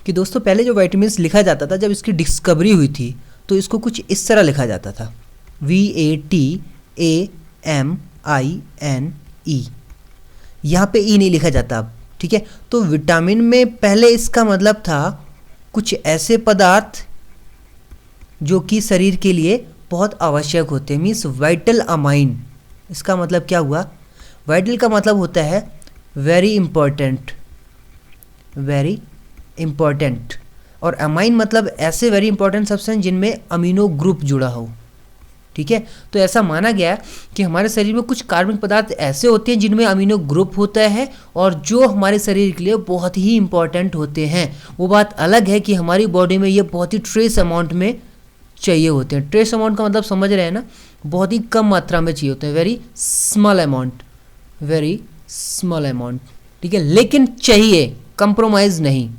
कि दोस्तों पहले जो विटामिन्स लिखा जाता था, जब इसकी डिस्कवरी हुई थी तो इसको कुछ इस तरह लिखा जाता था, VATAMINE। यहाँ पे ई नहीं लिखा जाता अब, ठीक है। तो विटामिन में पहले इसका मतलब था कुछ ऐसे पदार्थ जो कि शरीर के लिए बहुत आवश्यक होते हैं, मीन्स वाइटल अमाइन। इसका मतलब क्या हुआ? वाइटल का मतलब होता है वेरी इंपॉर्टेंट, वेरी इंपॉर्टेंट, और अमाइन मतलब ऐसे वेरी इंपॉर्टेंट सब्सटेंस जिनमें अमीनो ग्रुप जुड़ा हो, ठीक है। तो ऐसा माना गया कि हमारे शरीर में कुछ कार्बनिक पदार्थ ऐसे होते हैं जिनमें अमीनो ग्रुप होता है और जो हमारे शरीर के लिए बहुत ही इंपॉर्टेंट होते हैं। वो बात अलग है कि हमारी बॉडी में ये बहुत ही ट्रेस अमाउंट में चाहिए होते हैं। ट्रेस अमाउंट का मतलब समझ रहे हैं ना, बहुत ही कम मात्रा में चाहिए होते हैं, very small amount, very small amount, ठीक है, लेकिन चाहिए, कंप्रोमाइज़ नहीं,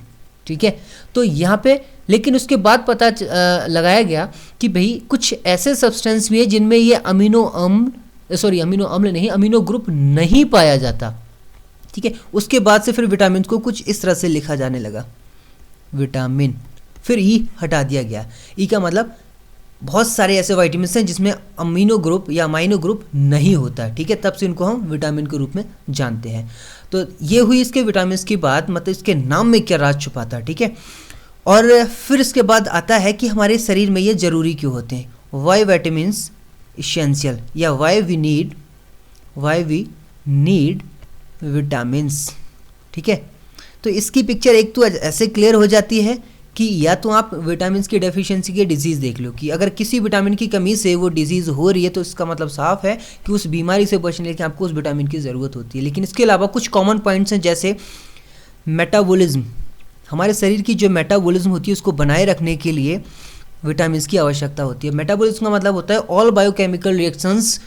ठीक है। तो यहाँ पे लेकिन उसके बाद पता लगाया गया कि भाई कुछ ऐसे सब्सटेंस भी है जिनमें ये अमीनो अम्ल नहीं, अमीनो ग्रुप नहीं पाया जाता, ठीक है। उसके बाद से फिर विटामिन को कुछ इस तरह से लिखा जाने लगा, विटामिन, फिर ई हटा दिया गया। ई का मतलब बहुत सारे ऐसे विटामिन हैं जिसमें अमीनो ग्रुप या अमाइनो ग्रुप नहीं होता है, ठीक है, तब से इनको हम विटामिन के रूप में जानते हैं। तो ये हुई इसके विटामिन की बात, मतलब इसके नाम में क्या राज छुपा था, ठीक है। और फिर इसके बाद आता है कि हमारे शरीर में ये ज़रूरी क्यों होते हैं, वाई विटामिन्स इसेंशियल, या वाई वी नीड विटामिन्स, ठीक है। तो इसकी पिक्चर एक तो ऐसे क्लियर हो जाती है कि या तो आप विटामिन की डेफिशिएंसी के डिजीज़ देख लो कि अगर किसी विटामिन की कमी से वो डिजीज़ हो रही है तो इसका मतलब साफ है कि उस बीमारी से बचने के लिए आपको उस विटामिन की ज़रूरत होती है। लेकिन इसके अलावा कुछ कॉमन पॉइंट्स हैं, जैसे मेटाबॉलिज्म, हमारे शरीर की जो मेटाबॉलिज्म होती है उसको बनाए रखने के लिए विटामिन की आवश्यकता होती है। मेटाबॉलिज्म का मतलब होता है all biochemical reactions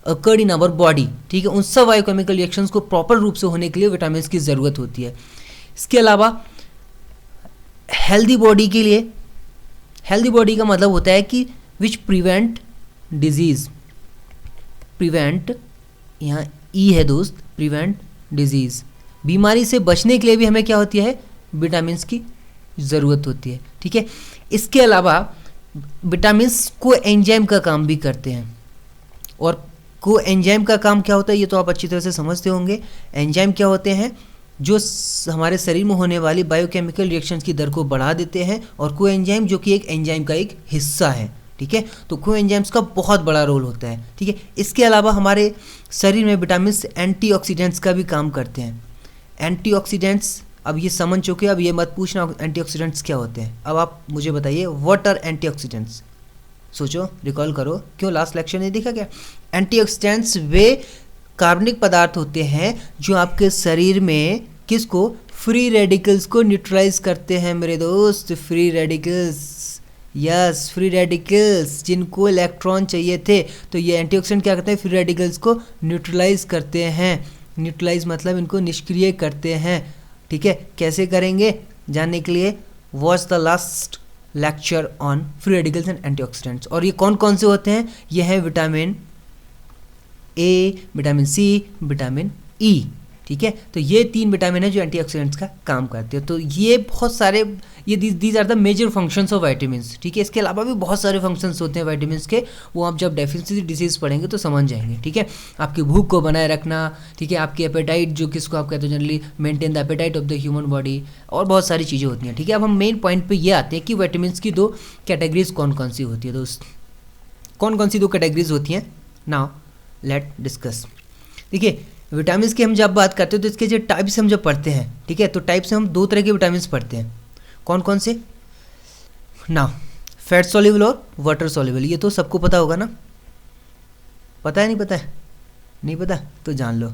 occurred in our body, ठीक है, उन सब बायोकेमिकल रिएक्शंस को प्रॉपर रूप से होने के लिए विटामिन की ज़रूरत होती है। इसके अलावा हेल्दी बॉडी के लिए, हेल्दी बॉडी का मतलब होता है कि विच प्रिवेंट डिजीज़, प्रिवेंट, यहाँ ई है दोस्त, प्रिवेंट डिजीज़, बीमारी से बचने के लिए भी हमें क्या होती है, विटामिन्स की ज़रूरत होती है, ठीक है। इसके अलावा विटामिन्स को एंजाइम का काम भी करते हैं, और को एंजाइम का काम क्या होता है ये तो आप अच्छी तरह से समझते होंगे। एंजाइम क्या होते हैं, जो हमारे शरीर में होने वाली बायोकेमिकल रिएक्शंस की दर को बढ़ा देते हैं, और को एंजाइम जो कि एक एंजाइम का एक हिस्सा है, ठीक है। तो को एंजाइम्स का बहुत बड़ा रोल होता है, ठीक है। इसके अलावा हमारे शरीर में विटामिन एंटीऑक्सीडेंट्स का भी काम करते हैं। एंटीऑक्सीडेंट्स, अब ये समझ चुके, अब ये मत पूछना एंटीऑक्सीडेंट्स क्या होते हैं। अब आप मुझे बताइए, व्हाट आर एंटीऑक्सीडेंट्स? सोचो, रिकॉल करो, क्यों लास्ट लेक्चर नहीं देखा क्या? एंटीऑक्सीडेंट्स वे कार्बनिक पदार्थ होते हैं जो आपके शरीर में किसको, फ्री रेडिकल्स को न्यूट्रलाइज करते हैं मेरे दोस्त, free radicals, yes, free radicals, जिनको इलेक्ट्रॉन चाहिए थे। तो ये एंटीऑक्सीडेंट क्या करते हैं, फ्री रेडिकल्स को न्यूट्रलाइज करते हैं। न्यूट्रलाइज मतलब इनको निष्क्रिय करते हैं, ठीक है। कैसे करेंगे जानने के लिए watch the last lecture on free radicals and antioxidants. और ये कौन कौन से होते हैं, ये है vitamin A, vitamin C, vitamin E, ठीक है। तो ये 3 विटामिन है जो एंटीऑक्सीडेंट्स का काम करते हैं। तो ये बहुत सारे, ये these are the major functions of vitamins, ठीक है। इसके अलावा भी बहुत सारे फंक्शंस होते हैं विटामिन्स के, वो आप जब डेफिशिएंसी डिजीज़ पढ़ेंगे तो समझ जाएंगे, ठीक है। आपकी भूख को बनाए रखना, ठीक है, आपकी एपेटाइट, जो किसको आप कहते हो generally, maintain the appetite of the human body, और बहुत सारी चीज़ें होती हैं, ठीक है। अब हम मेन पॉइंट पर ये आते हैं कि विटामिन्स की 2 कैटेगरीज कौन कौन सी होती है दोस्त, कौन कौन सी 2 कैटेगरीज होती हैं, नाउ लेट डिस्कस। देखिए, विटामिन्स की हम जब बात करते हैं तो इसके जो टाइप्स हम जब पढ़ते हैं, ठीक है, तो टाइप्स हम 2 तरह के विटामिन्स पढ़ते हैं। कौन कौन से, ना फैट सॉल्युबल और वाटर सॉल्युबल, ये तो सबको पता होगा ना, पता है नहीं पता है, नहीं पता तो जान लो।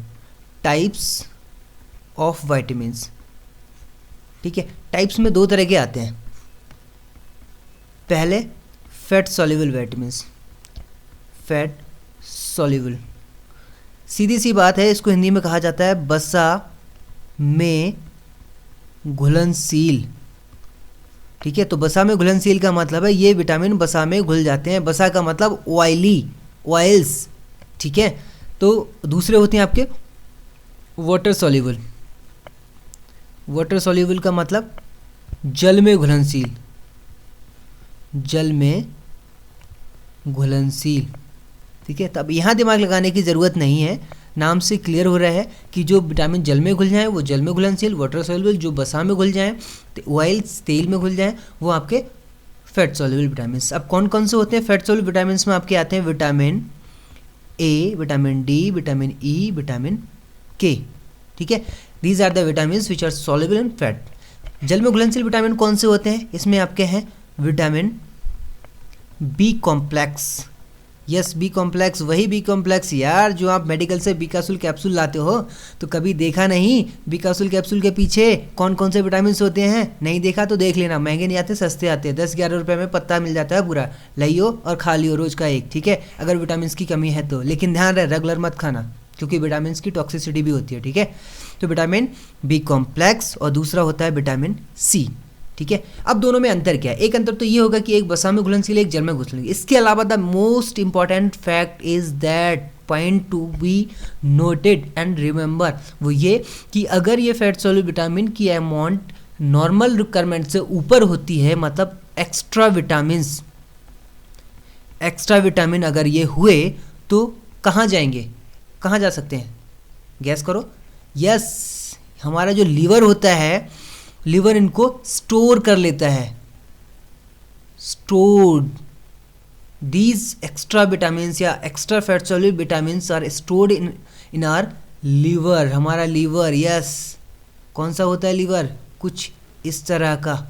टाइप्स ऑफ विटामिन्स, ठीक है, टाइप्स में 2 तरह के आते हैं। पहले fat soluble vitamins, fat soluble, सीधी सी बात है, इसको हिंदी में कहा जाता है बसा में घुलनशील, ठीक है। तो बसा में घुलनशील का मतलब है ये विटामिन बसा में घुल जाते हैं। बसा का मतलब ऑयली, ऑयल्स, ठीक है। तो दूसरे होते हैं आपके वाटर सॉल्युबल। वाटर सॉल्युबल का मतलब जल में घुलनशील, जल में घुलनशील। ठीक है, तो अब यहाँ दिमाग लगाने की ज़रूरत नहीं है, नाम से क्लियर हो रहा है कि जो विटामिन जल में घुल जाए वो जल में घुलनशील, वाटर सॉल्युबल जो वसा में घुल जाए, ऑयल्स तेल में घुल जाए वो आपके फैट सॉल्युबल विटामिन। अब कौन कौन से होते हैं फैट सॉल्युबल विटामिन में आपके आते हैं vitamin A, vitamin D, vitamin E, vitamin K. ठीक है, these are the vitamin which are soluble in fat. जल में घुलनशील विटामिन कौन से होते हैं, इसमें आपके हैं vitamin B complex. Yes, B complex, वही बी कॉम्प्लेक्स यार जो आप मेडिकल से बीकासुल कैप्सूल लाते हो, तो कभी देखा नहीं बीकासुल कैप्सूल के पीछे कौन कौन से विटामिन होते हैं? नहीं देखा तो देख लेना, महंगे नहीं आते, सस्ते आते हैं, 10-11 रुपये में पत्ता मिल जाता है पूरा, लाइयो और खा लियो रोज का एक। ठीक है, अगर विटामिन की कमी है तो, लेकिन ध्यान रहे रेगुलर मत खाना क्योंकि विटामिन की टॉक्सिसिटी भी होती है। ठीक है, तो विटामिन बी कॉम्प्लेक्स और दूसरा होता है विटामिन सी। ठीक है, अब दोनों में अंतर क्या है? एक अंतर तो ये होगा कि एक वसा में घुलनशील, एक जल में घुलनशील। इसके अलावा the most important fact is that point to be noted and remember, वो ये कि अगर ये फैट सॉल्युबल विटामिन की अमाउंट नॉर्मल रिक्वायरमेंट से ऊपर होती है, मतलब एक्स्ट्रा विटामिन अगर ये हुए तो कहाँ जाएंगे, कहाँ जा सकते हैं? गैस करो। यस, हमारा जो लीवर होता है, लिवर इनको स्टोर कर लेता है। स्टोर्ड दीज एक्स्ट्रा विटामिन या extra fat soluble vitamin are stored in our liver. हमारा लीवर, यस, कौन सा होता है लीवर? कुछ इस तरह का।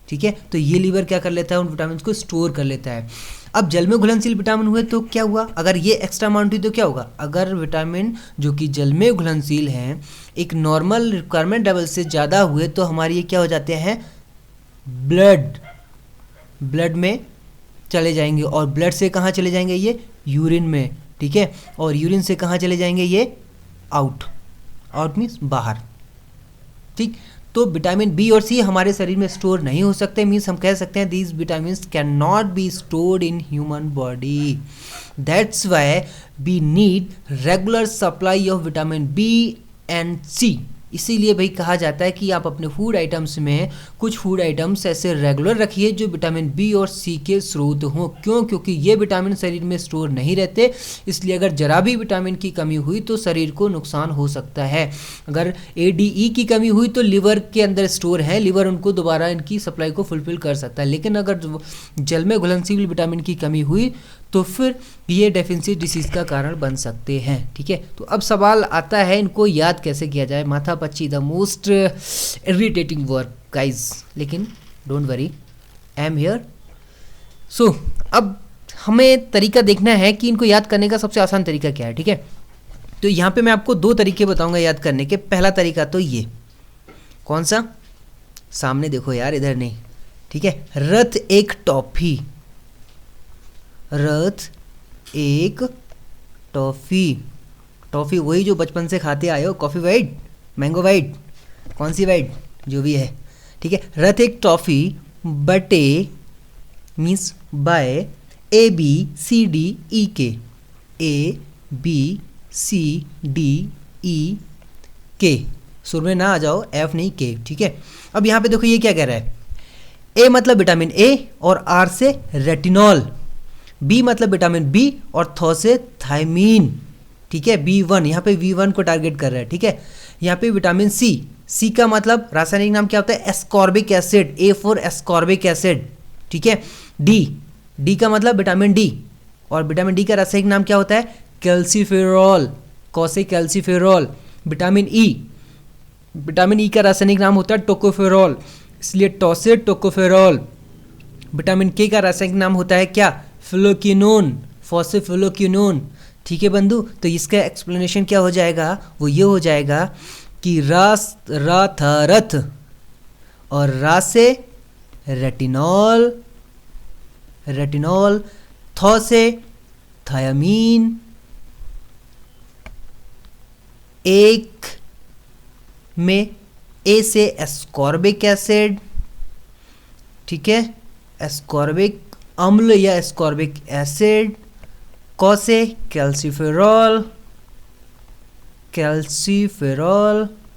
ठीक है, तो ये लीवर क्या कर लेता है? उन विटामिन को स्टोर कर लेता है। अब जल में घुलनशील विटामिन हुए तो क्या हुआ? अगर ये एक्स्ट्रा अमाउंट हुई तो क्या होगा? अगर विटामिन जो कि जल में घुलनशील हैं एक नॉर्मल रिक्वायरमेंट लेवल से ज़्यादा हुए तो हमारे ये क्या हो जाते हैं? ब्लड में चले जाएंगे, और ब्लड से कहाँ चले जाएंगे? ये यूरिन में। ठीक है, और यूरिन से कहाँ चले जाएंगे? ये आउट मीन्स बाहर। ठीक, तो विटामिन बी और सी हमारे शरीर में स्टोर नहीं हो सकते, मीन्स हम कह सकते हैं these vitamin can not be stored in human body. That's why we need regular supply of vitamin B and C. इसीलिए भाई कहा जाता है कि आप अपने फूड आइटम्स में कुछ फूड आइटम्स ऐसे रेगुलर रखिए जो विटामिन बी और सी के स्रोत हों। क्यों? क्योंकि ये विटामिन शरीर में स्टोर नहीं रहते, इसलिए अगर जरा भी विटामिन की कमी हुई तो शरीर को नुकसान हो सकता है। अगर ADE की कमी हुई तो लिवर के अंदर स्टोर है, लिवर उनको दोबारा इनकी सप्लाई को फुलफिल कर सकता है, लेकिन अगर जल में घुलनशील विटामिन की कमी हुई तो फिर ये डेफिशिएंसी डिसीज का कारण बन सकते हैं। ठीक है, तो अब सवाल आता है इनको याद कैसे किया जाए? माथा पच्ची, the most irritating work guys, लेकिन don't worry, I am here. So अब हमें तरीका देखना है कि इनको याद करने का सबसे आसान तरीका क्या है। ठीक है, तो यहाँ पे मैं आपको 2 तरीके बताऊंगा याद करने के। पहला तरीका तो ये, कौन सा? सामने देखो यार, इधर नहीं। ठीक है, रथ एक टॉफी, रथ एक टॉफ़ी। टॉफ़ी वही जो बचपन से खाते आए हो, कॉफ़ी वाइट, मैंगो वाइट, कौन सी वाइट, जो भी है। ठीक है, रथ एक टॉफ़ी बटे मीन्स बाय ABCDEK, ABCDEK, सुर में ना आ जाओ, F नहीं K। ठीक है, अब यहाँ पे देखो ये क्या कह रहा है? A मतलब विटामिन A और R से रेटिनॉल, बी मतलब विटामिन बी और थौ से थायमीन। ठीक है, B1, यहाँ पे V1 को टारगेट कर रहा है। ठीक है, यहाँ पे विटामिन सी, सी का मतलब रासायनिक नाम क्या होता है? Ascorbic acid, A for ascorbic acid. ठीक है, डी का मतलब विटामिन डी, और विटामिन डी का रासायनिक नाम क्या होता है? कैल्सीफेरॉल, कौसे कैल्सीफेरॉल। विटामिन ई का रासायनिक नाम होता है टोकोफेरॉल, इसलिए टॉसे टोकोफेरॉल। विटामिन के का रासायनिक नाम होता है क्या? फ्लोक्विनोन, फॉस्फोफ्लोक्विनोन। ठीक है बंधु, तो इसका एक्सप्लेनेशन क्या हो जाएगा? वो ये हो जाएगा कि रा था रथ, और रा से रेटिनॉल, थौ से थायामीन, एक में ए से एस्कॉर्बिक एसिड। ठीक है, एस्कॉर्बिक अम्ल या एस्कॉर्बिक एसिड, कौ से कैल्सीफेरॉल,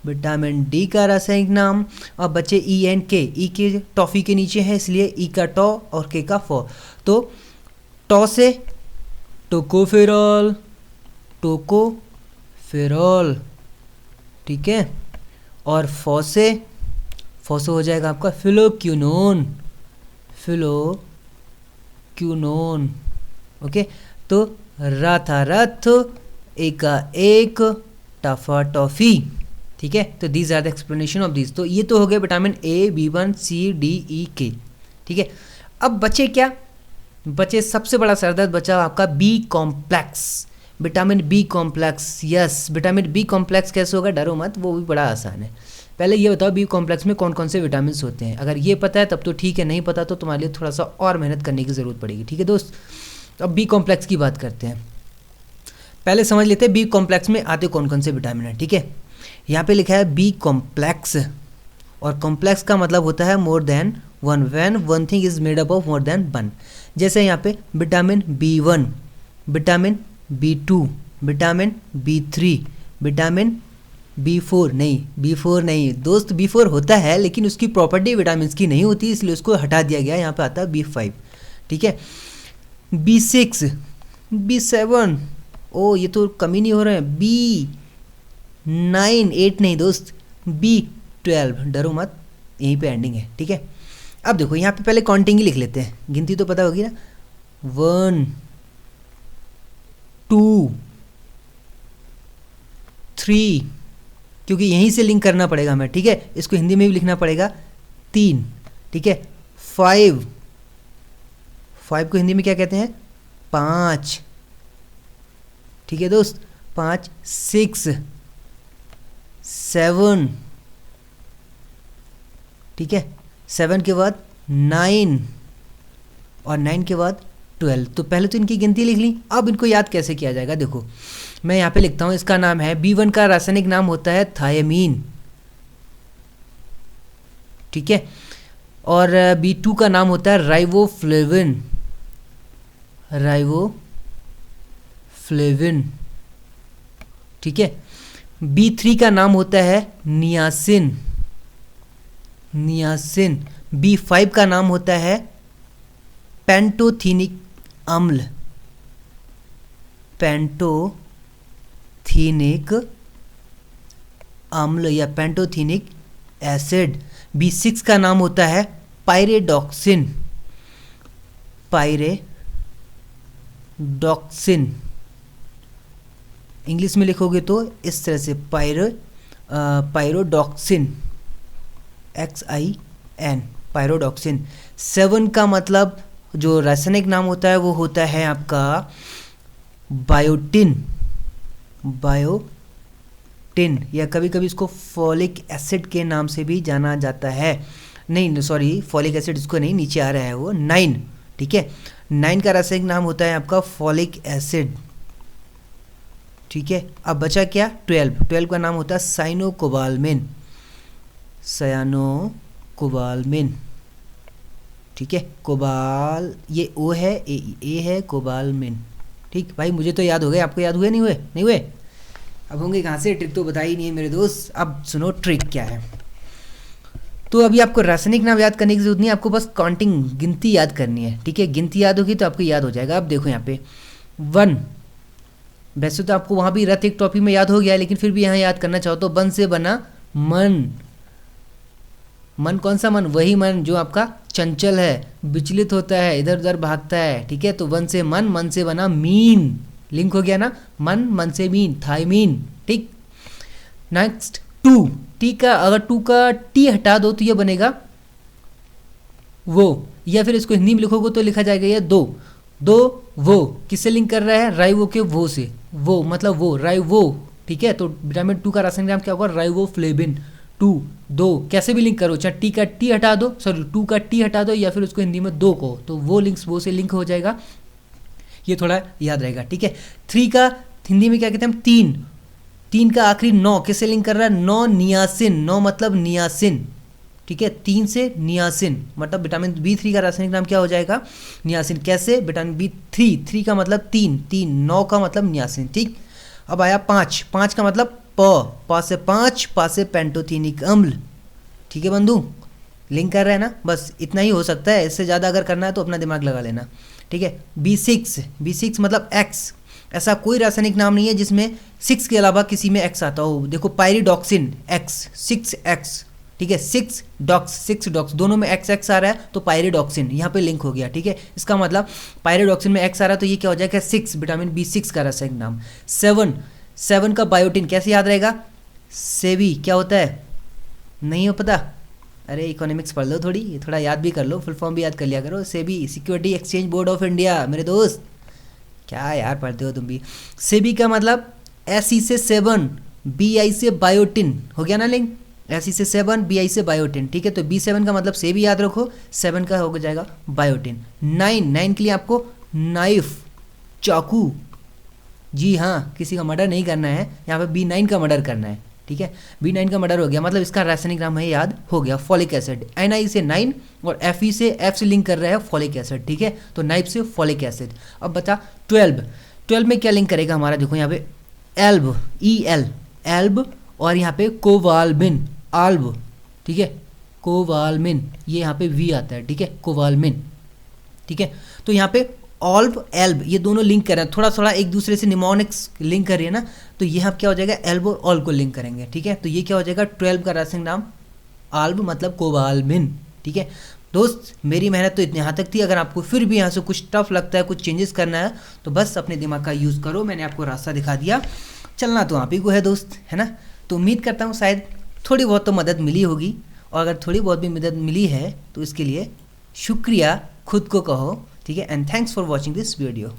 विटामिन डी का रासायनिक नाम। अब बच्चे ई एंड के, ई के टॉफी के नीचे है इसलिए ई का टॉ और के का फॉ, तो टॉ से टोकोफेरॉल, टोकोफेरॉल, ठीक है, और फॉ से हो जाएगा आपका फिलोक्यूनोन, फिलोक्यूनोन, ओके। तो रा था रथ, ए का एक, टाफा टॉफी, ठीक है। तो these are the explanation of this. तो ये तो हो गए vitamin A, B one, C, D, E, K, ठीक है। अब बचे क्या, बचे सबसे बड़ा सरदर्द बचा आपका B complex, vitamin B complex. Yes, vitamin B complex कैसे होगा, डरो मत, वो भी बड़ा आसान है। पहले ये बताओ बी कॉम्प्लेक्स में कौन कौन से विटामिन होते हैं। अगर ये पता है तब तो ठीक है, नहीं पता तो तुम्हारे लिए थोड़ा सा और मेहनत करने की ज़रूरत पड़ेगी, ठीक है दोस्त। अब बी कॉम्प्लेक्स की बात करते हैं। पहले समझ लेते हैं बी कॉम्प्लेक्स में आते कौन कौन से विटामिन हैं, ठीक है। यहाँ पे लिखा है बी कॉम्प्लेक्स, और कॉम्प्लेक्स का मतलब होता है more than one, when one thing is made up of more than one. जैसे यहाँ पे vitamin B1, vitamin बी2, vitamin B3, vitamin B4 नहीं दोस्त, बी4 होता है लेकिन उसकी प्रॉपर्टी विटामिन की नहीं होती, इसलिए उसको हटा दिया गया। यहाँ पे आता है बी5, ठीक है। बी6, बी7, ओ ये तो कमी नहीं हो रहे हैं, बी9, 8 नहीं दोस्त, बी12, डरो मत, यहीं पे एंडिंग है, ठीक है। अब देखो यहाँ पे पहले काउंटिंग ही लिख लेते हैं, गिनती तो पता होगी ना, 1 2 3, क्योंकि यहीं से लिंक करना पड़ेगा हमें, ठीक है। इसको हिंदी में भी लिखना पड़ेगा 3, ठीक है। 5 को हिंदी में क्या कहते हैं, 5, ठीक है दोस्त, 5, 6, 7, ठीक है, 7 के बाद 9, और 9 के बाद 12। तो पहले तो इनकी गिनती लिख ली, अब इनको याद कैसे किया जाएगा, देखो मैं यहाँ पे लिखता हूँ, इसका नाम है बी1 का रासायनिक नाम होता है थायमीन, ठीक है, और बी2 का नाम होता है राइबोफ्लेविन, ठीक है। बी3 का नाम होता है नियासिन, बी5 का नाम होता है पेंटोथेनिक अम्ल, या पेंटोथेनिक एसिड। बी6 का नाम होता है पायरेडॉक्सिन, इंग्लिश में लिखोगे तो इस तरह से पायरोडॉक्सिन, XIN, पायरोडॉक्सिन। 7 का मतलब जो रासायनिक नाम होता है वो होता है आपका बायोटिन, या कभी कभी इसको फॉलिक एसिड के नाम से भी जाना जाता है। नहीं सॉरी, फॉलिक एसिड इसको नहीं, नीचे आ रहा है वो 9, ठीक है। 9 का रासायनिक नाम होता है आपका फॉलिक एसिड, ठीक है। अब बचा क्या, 12 का नाम होता है साइनोकोबाल्मिन, ठीक है। कोबाल, ये ओ है, ए है, कोबाल्मिन, ठीक भाई। मुझे तो याद हो गए, आपको याद हुए नहीं हुए? अब होंगे कहाँ से, ट्रिक तो बताई नहीं है मेरे दोस्त। अब सुनो ट्रिक क्या है। तो अभी आपको रासायनिक नाम याद करने की जरूरत नहीं है, आपको बस काउंटिंग, गिनती याद करनी है, ठीक है। गिनती याद होगी तो आपको याद हो जाएगा। अब देखो यहाँ पे 1, वैसे तो आपको वहाँ भी रथ एक टॉपिक में याद हो गया है, लेकिन फिर भी यहाँ याद करना चाहो तो 1 से बना मन कौन सा मन, वही मन जो आपका चंचल है, विचलित होता है, इधर उधर भागता है, ठीक है। तो 1 से मन से बना मीन, लिंक हो गया ना, मन से मीन, थायमीन, ठीक। नेक्स्ट 2, टी का, अगर 2 का टी हटा दो तो ये बनेगा वो, या फिर इसको हिंदी में लिखोगे तो लिखा जाएगा ये दो वो, किससे लिंक कर रहा है, राइवो के वो से, वो मतलब वो, राइवो, ठीक है। तो विटामिन 2 का रासायनिक नाम क्या होगा, राइवोफ्लेविन। 2 कैसे भी लिंक करो, चाहे टी का टी हटा दो, सॉरी 2 का टी हटा दो, या फिर उसको हिंदी में 2 को, तो वो से लिंक हो जाएगा, ये थोड़ा याद रहेगा, ठीक है। 3 का हिंदी में क्या कहते हैं हम, 3 का आखिरी 9 किससे लिंक कर रहा है, 9 नियासिन, 9 मतलब नियासिन, ठीक है। 3 से नियासिन मतलब विटामिन बी3 का रासायनिक नाम क्या हो जाएगा, नियासिन। कैसे, विटामिन बी3 का मतलब 3, 9 का मतलब नियासिन, ठीक। अब आया 5 का मतलब प से 5, प से पेंटोथेनिक अम्ल। ठीक है बंधु, लिंक कर रहे हैं ना, बस इतना ही हो सकता है, इससे ज़्यादा अगर करना है तो अपना दिमाग लगा लेना। ठीक है, B6 मतलब एक्स, ऐसा कोई रासायनिक नाम नहीं है जिसमें 6 के अलावा किसी में एक्स आता हो। देखो पायरिडॉक्सिन एक्स, 6x, ठीक है, 6 डॉक्स दोनों में एक्स आ रहा है तो पायरिडॉक्सिन यहाँ पे लिंक हो गया। ठीक है, इसका मतलब पायरिडॉक्सिन में एक्स आ रहा है तो ये क्या हो जाएगा 6, विटामिन B6 का रासायनिक नाम। 7 का बायोटिन कैसे याद रहेगा, सेबी क्या होता है, नहीं हो पता, अरे इकोनॉमिक्स पढ़ लो थोड़ा याद भी कर लो, फुल फॉर्म भी याद कर लिया करो। SEBI security exchange board of India, मेरे दोस्त क्या यार पढ़ते हो तुम भी। सेबी का मतलब SE से 7, BI से बायोटिन, हो गया ना लिंक, SE से 7, BI से बायोटिन। ठीक है, तो B7 का मतलब सेबी याद रखो, 7 का हो जाएगा बायोटिन। 9 के लिए आपको नाइफ, चाकू, जी हाँ, किसी का मर्डर नहीं करना है, यहाँ पे B9 का मर्डर करना है। ठीक है, B9 का मर्डर हो गया, मतलब इसका रासायनिक नाम है याद हो गया, फॉलिक एसिड। NI से 9 और FE से F से लिंक कर रहा है फॉलिक एसिड। ठीक है, तो नाइफ से फॉलिक एसिड। अब बता 12 में क्या लिंक करेगा हमारा, देखो यहाँ पे एल्ब, एल्ब, और यहाँ पे कोवाल्मिन, आल्ब। ठीक है, कोवाल्मिन, ये यहाँ पे V आता है। ठीक है, कोवाल्मिन। ठीक है, तो यहाँ पे ऑल्ब, एल्ब, ये दोनों लिंक कर रहे हैं, थोड़ा एक दूसरे से निमोनिक्स लिंक कर रही है ना, तो यहाँ क्या हो जाएगा एल्ब और ऑल को लिंक करेंगे। ठीक है, तो ये क्या हो जाएगा 12 का रासायनिक नाम आल्ब मतलब कोवाल्मिन। ठीक है दोस्त, मेरी मेहनत तो इतने यहाँ तक थी, अगर आपको फिर भी यहाँ से कुछ टफ लगता है, कुछ चेंजेस करना है, तो बस अपने दिमाग का यूज़ करो, मैंने आपको रास्ता दिखा दिया, चलना तो आप ही को है दोस्त, है ना। तो उम्मीद करता हूँ शायद थोड़ी बहुत तो मदद मिली होगी, और अगर थोड़ी बहुत भी मदद मिली है तो इसके लिए शुक्रिया खुद को कहो। ठीक है, and thanks for watching this video.